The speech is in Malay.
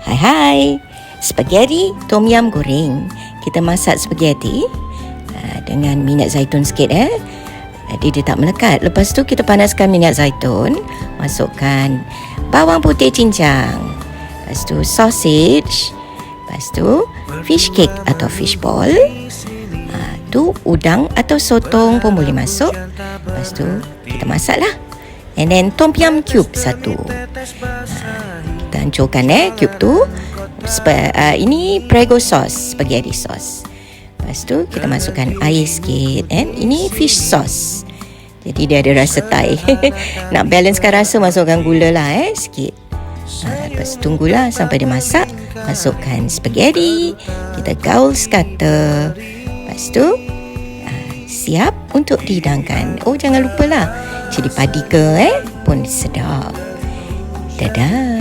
Hai hai, spaghetti tom yum goreng. Kita masak spaghetti dengan minyak zaitun sikit Jadi dia tak melekat. Lepas tu kita panaskan minyak zaitun, masukkan bawang putih cincang, lepas tu sausage, lepas tu fish cake atau fish ball, tu udang atau sotong pun boleh masuk. Lepas tu kita masak lah. And then tom yum cube satu. Kita hancurkan cube tu. Ini prego sauce, spaghetti sauce. Lepas tu kita masukkan air sikit. And ini fish sauce. Jadi dia ada rasa Thai. Nak balancekan rasa, masukkan gula lah sikit. Lepas tu tunggulah sampai dia masak. Masukkan spaghetti. Kita gaul sekata. Lepas tu siap untuk dihidangkan. Oh, jangan lupalah cili padi ke pun sedap. Dadah.